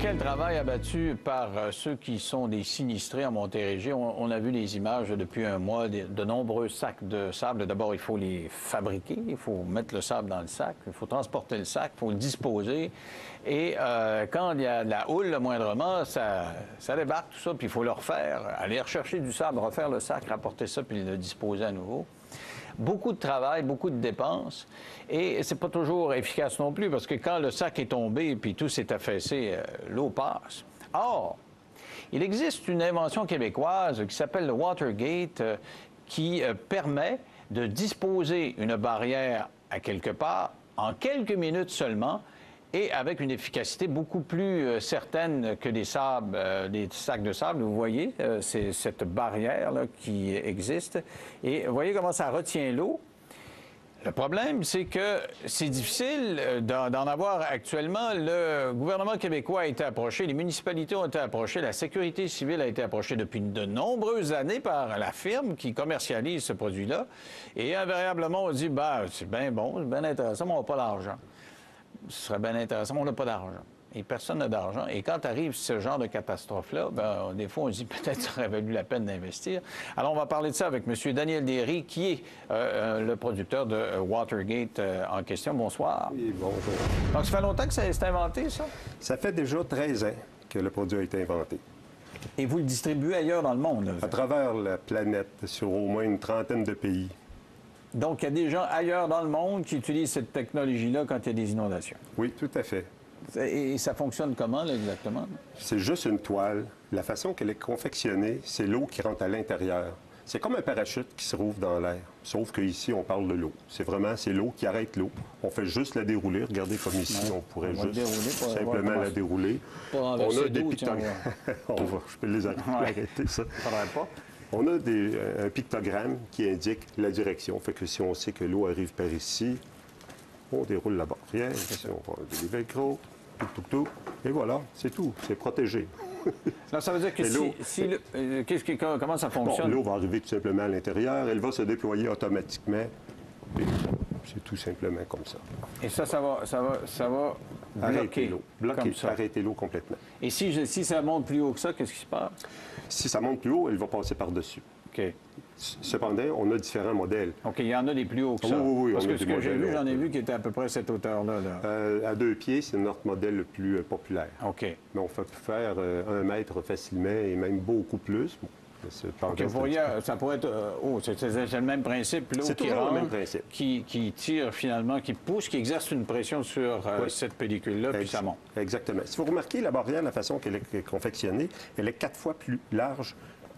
quel travail abattu par ceux qui sont des sinistrés en Montérégie. On a vu les images depuis un mois de nombreux sacs de sable. D'abord, il faut les fabriquer, il faut mettre le sable dans le sac, il faut transporter le sac, il faut le disposer. Et quand il y a de la houle, le moindrement, ça débarque tout ça, puis il faut le refaire, aller rechercher du sable, refaire le sac, rapporter ça, puis le disposer à nouveau. Beaucoup de travail, beaucoup de dépenses, et c'est pas toujours efficace non plus, parce que quand le sac est tombé puis tout s'est affaissé, l'eau passe. Or, il existe une invention québécoise qui s'appelle le Watergate, qui permet de disposer une barrière à quelque part en quelques minutes seulement, et avec une efficacité beaucoup plus certaine que des sacs de sable. Vous voyez, c'est cette barrière-là qui existe. Et vous voyez comment ça retient l'eau. Le problème, c'est que c'est difficile d'en avoir actuellement. Le gouvernement québécois a été approché, les municipalités ont été approchées, la sécurité civile a été approchée depuis de nombreuses années par la firme qui commercialise ce produit-là. Et invariablement, on dit, ben, c'est bien bon, c'est bien intéressant, mais on n'a pas d'argent. Ce serait bien intéressant, mais on n'a pas d'argent. Et personne n'a d'argent. Et quand arrive ce genre de catastrophe-là, ben, des fois, on se dit peut-être que ça aurait valu la peine d'investir. Alors, on va parler de ça avec M. Daniel Derry, qui est le producteur de Watergate en question. Bonsoir. Oui, bonjour. Donc, ça fait longtemps que c'est inventé, ça? Ça fait déjà 13 ans que le produit a été inventé. Et vous le distribuez ailleurs dans le monde, là? À travers la planète, sur au moins une trentaine de pays. Donc, il y a des gens ailleurs dans le monde qui utilisent cette technologie-là quand il y a des inondations? Oui, tout à fait. Et ça fonctionne comment, là, exactement? C'est juste une toile. La façon qu'elle est confectionnée, c'est l'eau qui rentre à l'intérieur. C'est comme un parachute qui se rouvre dans l'air, sauf qu'ici, on parle de l'eau. C'est l'eau qui arrête l'eau. On fait juste la dérouler. Regardez comme ici, on pourrait juste simplement la dérouler. On a des pictogrammes. Je peux les arrêter, ça. Pas. On a un pictogramme qui indique la direction. Fait que si on sait que l'eau arrive par ici, on déroule la barrière. Si on va enlever les velcro, et voilà, c'est tout. C'est protégé. Non, ça veut dire que comment ça fonctionne? Bon, l'eau va arriver tout simplement à l'intérieur. Elle va se déployer automatiquement. C'est tout simplement comme ça. Et ça va arrêter l'eau. Bloquer, arrêter l'eau complètement. Et si ça monte plus haut que ça, qu'est-ce qui se passe? Si ça monte plus haut, elle va passer par-dessus. OK. Cependant, on a différents modèles. OK, il y en a des plus hauts que ça. Oui, parce que ce que j'ai vu, j'en ai vu qui était à peu près cette hauteur-là. À 2 pieds, c'est notre modèle le plus populaire. OK. Mais on peut faire 1 mètre facilement et même beaucoup plus. OK, vous voyez, ça pourrait être c'est le même principe, l'eau qui rentre, le même principe. Qui tire finalement, qui pousse, qui exerce une pression sur cette pellicule-là, puis ça monte. Exactement. Si vous remarquez, la barrière, la façon qu'elle est confectionnée, elle est 4 fois plus large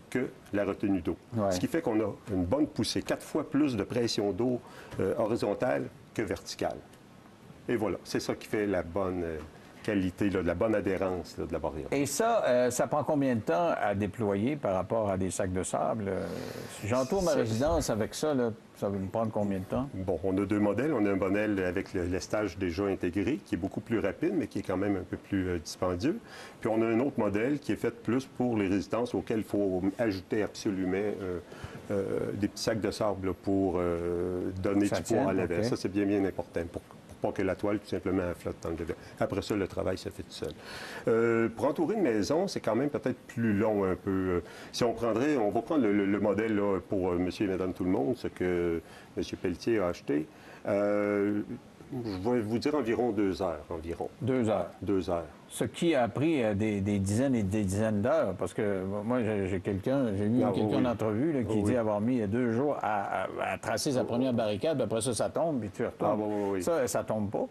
que la retenue d'eau. Ouais. Ce qui fait qu'on a une bonne poussée, 4 fois plus de pression d'eau horizontale que verticale. Et voilà, c'est ça qui fait la bonne qualité, là, de la bonne adhérence là, de la barrière. Et ça, ça prend combien de temps à déployer par rapport à des sacs de sable? Si j'entoure ma résidence avec ça, là, ça va me prendre combien de temps? Bon, on a 2 modèles. On a un modèle avec le lestage déjà intégré, qui est beaucoup plus rapide, mais qui est quand même un peu plus dispendieux. Puis on a un autre modèle qui est fait plus pour les résidences auxquelles il faut ajouter absolument des petits sacs de sable là, pour donner du poids à la verre. Ça, c'est bien important pour pas que la toile, tout simplement, flotte dans le devant. Après ça, le travail se fait tout seul. Pour entourer une maison, c'est quand même peut-être plus long un peu. Si on prendrait, on va prendre le modèle là, pour monsieur et madame tout le monde, ce que M. Pelletier a acheté. Je vais vous dire environ 2 heures. 2 heures? 2 heures. Ce qui a pris des dizaines et des dizaines d'heures, parce que moi, j'ai lu quelqu'un en entrevue là, qui dit avoir mis 2 jours à tracer sa première barricade, puis après ça tombe, puis tu retournes. Ça tombe pas?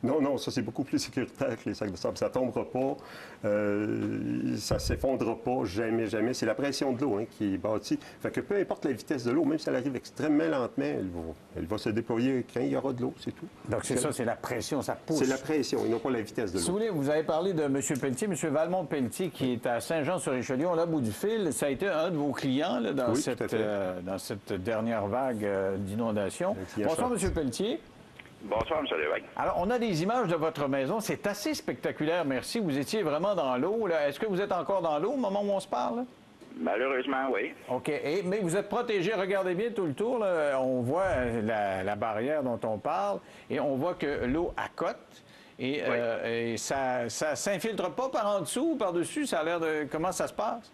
Non, ça, c'est beaucoup plus sécuritaire que les sacs de sable. Ça ne tombera pas, ça ne s'effondrera pas, jamais. C'est la pression de l'eau qui est bâtie. Fait que peu importe la vitesse de l'eau, même si elle arrive extrêmement lentement, elle va se déployer quand il y aura de l'eau, c'est tout. Donc, c'est la pression, ça pousse. C'est la pression, et non pas la vitesse de l'eau. Si vous voulez, vous avez parlé de M. Pelletier, M. Valmont-Pelletier, qui est à Saint-Jean-sur-Richelieu, on l'a au bout du fil. Ça a été un de vos clients là, dans cette dernière vague d'inondation. Bonsoir, M. Pelletier. Bonsoir, M. Lévesque. Alors, on a des images de votre maison. C'est assez spectaculaire, merci. Vous étiez vraiment dans l'eau. Est-ce que vous êtes encore dans l'eau au moment où on se parle? Malheureusement, oui. OK. Mais vous êtes protégé. Regardez bien tout le tour. Là. On voit la barrière dont on parle et on voit que l'eau accote. Et ça s'infiltre pas par en dessous ou par-dessus? Ça a l'air de... Comment ça se passe?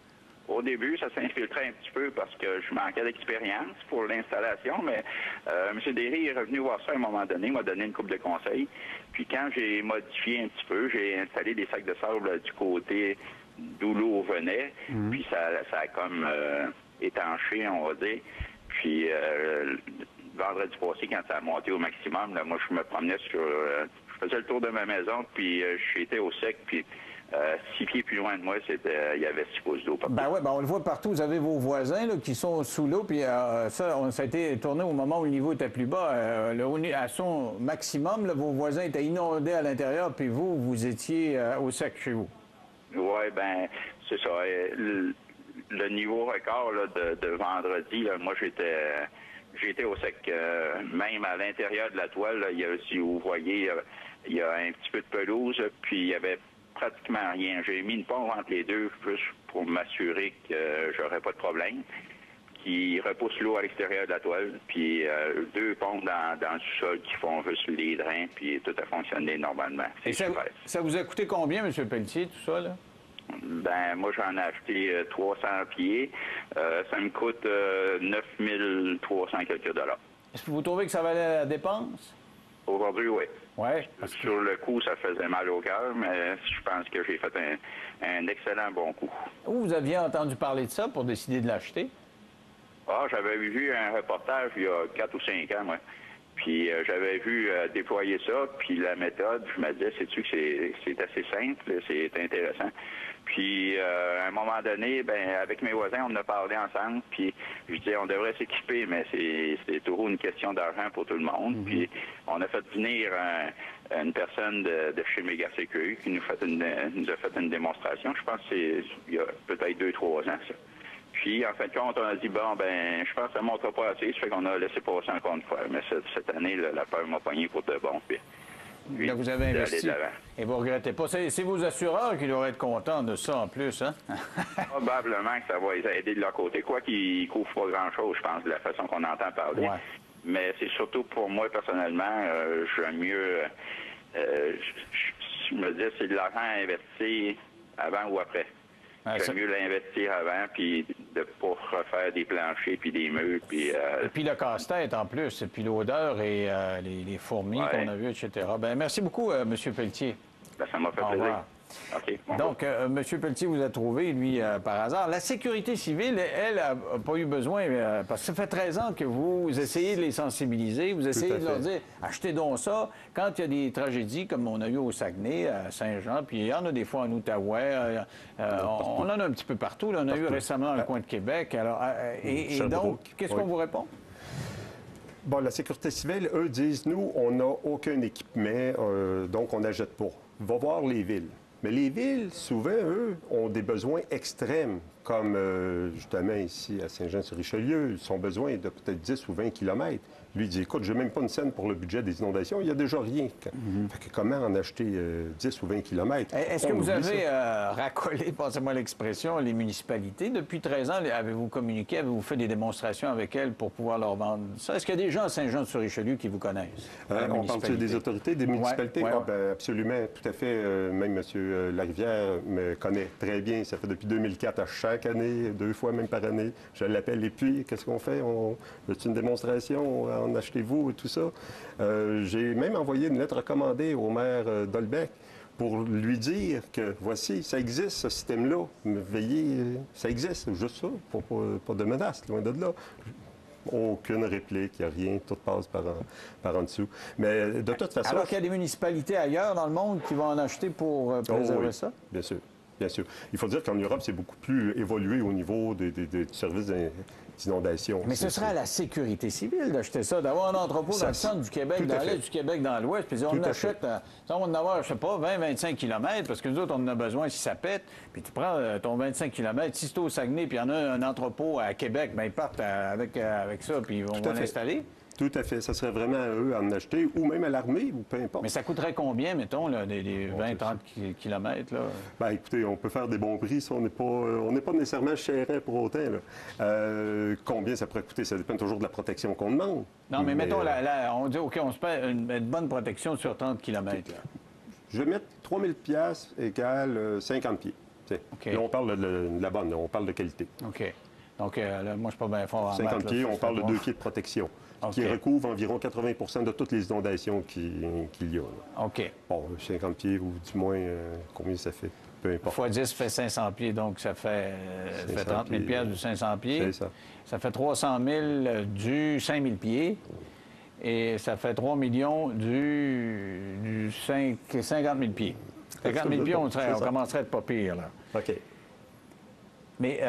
Au début, ça s'infiltrait un petit peu parce que je manquais d'expérience pour l'installation, mais M. Derry est revenu voir ça à un moment donné, m'a donné une couple de conseils. Puis quand j'ai modifié un petit peu, j'ai installé des sacs de sable du côté d'où l'eau venait, puis ça a comme étanché, on va dire. Puis vendredi passé, quand ça a monté au maximum, là, moi, je me promenais je faisais le tour de ma maison, puis j'étais au sec, puis 6 pieds plus loin de moi, il y avait 6 pouces d'eau partout. Ben oui, on le voit partout. Vous avez vos voisins là, qui sont sous l'eau, puis ça a été tourné au moment où le niveau était plus bas. À son maximum, là, vos voisins étaient inondés à l'intérieur, puis vous étiez au sec chez vous. Oui, ben c'est ça. Le niveau record là, de vendredi, là, moi, j'étais au sec. Même à l'intérieur de la toile, là, si vous voyez, il y a un petit peu de pelouse, puis il y avait pratiquement rien. J'ai mis une pompe entre les deux juste pour m'assurer que j'aurais pas de problème, qui repousse l'eau à l'extérieur de la toile, puis 2 pompes dans le sous-sol qui font juste les drains, puis tout a fonctionné normalement. Et ça vous a coûté combien, M. Pelletier, tout ça, là? Ben, moi, j'en ai acheté 300 pieds. Ça me coûte 9 300 quelques dollars. Est-ce que vous trouvez que ça valait la dépense? Aujourd'hui, oui. Oui. Sur le coup, ça faisait mal au cœur, mais je pense que j'ai fait un excellent bon coup. Où vous aviez entendu parler de ça pour décider de l'acheter? Ah, j'avais vu un reportage il y a 4 ou 5 ans, moi. Puis j'avais vu déployer ça, puis la méthode, je me disais, sais-tu que c'est assez simple, c'est intéressant. Puis à un moment donné, ben avec mes voisins, on en a parlé ensemble, puis je disais, on devrait s'équiper, mais c'est toujours une question d'argent pour tout le monde. Puis on a fait venir une personne de chez Méga Sécu qui nous a fait une démonstration. Je pense que c'est il y a peut-être 2-3 ans, ça. Puis, en fin de compte, on a dit, bon, ben, je pense que ça ne montera pas assez, ça fait qu'on a laissé passer encore une fois. Mais cette année, là, la peur m'a pogné pour de bon. Puis là, vous avez investi. Et vous ne regrettez pas. C'est vos assureurs qui doivent être contents de ça en plus, hein? Probablement que ça va les aider de leur côté. Quoi qu'ils ne couvrent pas grand-chose, je pense, de la façon qu'on entend parler. Ouais. Mais c'est surtout pour moi, personnellement, j'aime mieux... je me dis, c'est de l'argent à investir avant ou après. J'aime mieux l'investir avant, puis de ne pas refaire des planchers, puis des murs, puis... Et puis le casse-tête en plus, et puis l'odeur et les fourmis qu'on a vues, etc. Bien, merci beaucoup, M. Pelletier. Ben, ça m'a fait plaisir. Okay, donc, M. Pelletier vous a trouvé, lui, par hasard. La sécurité civile, elle, n'a pas eu besoin, parce que ça fait 13 ans que vous essayez de les sensibiliser, vous essayez de leur dire, achetez donc ça. Quand il y a des tragédies, comme on a eu au Saguenay, à Saint-Jean, puis il y en a des fois en Outaouais, on en a un petit peu partout. Là, on a eu récemment dans le coin de Québec. Alors, et donc, qu'est-ce qu'on vous répond? Bon, la sécurité civile, eux, disent, nous, on n'a aucun équipement, donc on n'achète pas. Va voir les villes. Mais les villes, souvent, eux, ont des besoins extrêmes, comme justement ici à Saint-Jean-sur-Richelieu. Son besoin est de peut-être 10 ou 20 kilomètres. Lui, il dit, écoute, je n'ai même pas une scène pour le budget des inondations, il n'y a déjà rien. Fait que comment en acheter 10 ou 20 kilomètres? Est-ce que vous avez racolé, passez-moi l'expression, les municipalités? Depuis 13 ans, avez-vous communiqué, avez-vous fait des démonstrations avec elles pour pouvoir leur vendre ça? Est-ce qu'il y a des gens à Saint-Jean-sur-Richelieu qui vous connaissent? On parle des autorités, des municipalités? Ouais. Ah, ben, absolument, tout à fait. Même M. Larivière me connaît très bien. Ça fait depuis 2004 à chaque année, 2 fois même par année. Je l'appelle. Et puis, qu'est-ce qu'on fait? C'est une démonstration? En achetez-vous et tout ça. J'ai même envoyé une lettre recommandée au maire d'Olbec pour lui dire que, voici, ça existe, ce système-là. Veillez, ça existe, juste ça, pas de menace, loin de là. Aucune réplique, il n'y a rien, tout passe par en dessous. Mais de toute façon... Alors qu'il y a des municipalités ailleurs dans le monde qui vont en acheter pour préserver ça? Bien sûr. Bien sûr. Il faut dire qu'en Europe, c'est beaucoup plus évolué au niveau des services d'inondation. Mais ce serait à la sécurité civile d'acheter ça, d'avoir un entrepôt dans le centre du Québec, dans l'est du Québec, dans l'ouest, puis on achète, on va en avoir, je sais pas, 20-25 km, parce que nous autres, on en a besoin si ça pète, puis tu prends ton 25 km, si c'est au Saguenay, puis il y en a un entrepôt à Québec, bien, ils partent avec ça, puis ils vont l'installer. Tout à fait. Ça serait vraiment à eux à en acheter, ou même à l'armée, ou peu importe. Mais ça coûterait combien, mettons, là, des 20-30 kilomètres? Bien, écoutez, on peut faire des bons prix. Ça, on n'est pas nécessairement chéré pour autant. Là. Combien ça pourrait coûter? Ça dépend toujours de la protection qu'on demande. Non, mais mettons, on dit, OK, on se paie une bonne protection sur 30 kilomètres. Je vais mettre 3000 pièces égale 50 pieds. Okay. Là, on parle de la bonne, là, on parle de qualité. OK. Donc, là, moi, je ne suis pas bien fort en 50 maths, pieds, là, on parle de 2 pieds de protection, qui recouvre environ 80 de toutes les inondations qu'il y a. Là. OK. Bon, 50 pieds, ou du moins, combien ça fait? Peu importe. Fois 10 fait 500 pieds, donc ça fait 30 000 pieds du 500 pieds. C'est ça. Ça fait 300 000 du 5 000 pieds. Et ça fait 3 millions du 50 000 pieds. 50 000 pieds, on commencerait à être pas pire, là. OK. Mais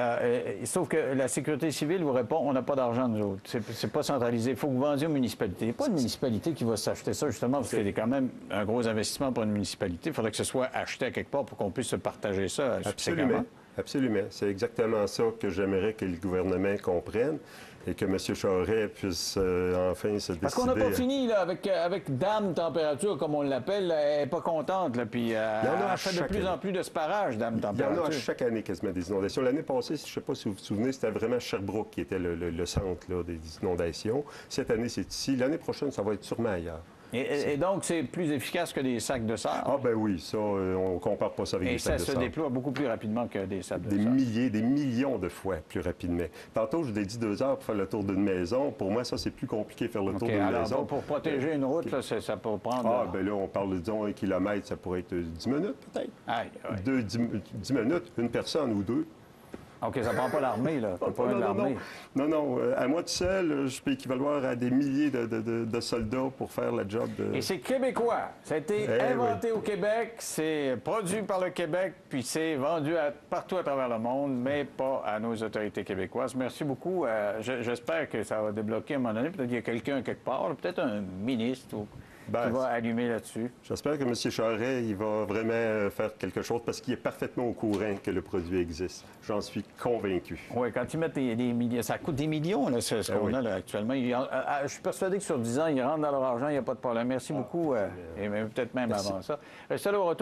sauf que la sécurité civile vous répond, on n'a pas d'argent, nous autres. C'est pas centralisé. Il faut que vous vendiez aux municipalités. Il n'y a pas de municipalité qui va s'acheter ça, justement, parce qu'il y a quand même un gros investissement pour une municipalité. Il faudrait que ce soit acheté à quelque part pour qu'on puisse se partager ça. Absolument. Absolument. C'est exactement ça que j'aimerais que le gouvernement comprenne et que M. Charest puisse enfin se décider. Parce qu'on n'a pas fini là, avec Dame Température, comme on l'appelle. Elle n'est pas contente. Là, puis elle fait de plus en plus de sparages, Dame Température. Il y en a à chaque année quasiment des inondations. L'année passée, je ne sais pas si vous vous souvenez, c'était vraiment Sherbrooke qui était le centre là, des inondations. Cette année, c'est ici. L'année prochaine, ça va être sûrement ailleurs. Et donc, c'est plus efficace que des sacs de sable? Ah ben oui, ça, on ne compare pas ça avec des sacs de sable. Et ça se déploie beaucoup plus rapidement que des sacs de sable. Des milliers, des millions de fois plus rapidement. Tantôt, je vous ai dit 2 heures pour faire le tour d'une maison. Pour moi, ça, c'est plus compliqué de faire le tour d'une maison. Pour protéger une route, là, ça peut prendre... Ah, ben là, on parle, disons, 1 kilomètre, ça pourrait être 10 minutes, peut-être. Aïe, aïe. 10 minutes, une personne ou 2. OK, ça ne prend pas l'armée, là. Non, à moi tout seul, je peux équivaloir à des milliers de soldats pour faire le job de... Et c'est québécois. Ça a été inventé au Québec, c'est produit par le Québec, puis c'est vendu partout à travers le monde, mais pas à nos autorités québécoises. Merci beaucoup. J'espère que ça va débloquer à un moment donné. Peut-être qu'il y a quelqu'un quelque part, peut-être un ministre qui va allumer là-dessus. J'espère que M. Charest, il va vraiment faire quelque chose parce qu'il est parfaitement au courant que le produit existe. J'en suis convaincu. Oui, quand ils mettent des millions, ça coûte des millions, là, ce qu'on a là, actuellement. Je suis persuadé que sur 10 ans, ils rentrent dans leur argent, il n'y a pas de problème. Merci beaucoup, et peut-être même avant ça. Restez là au retour.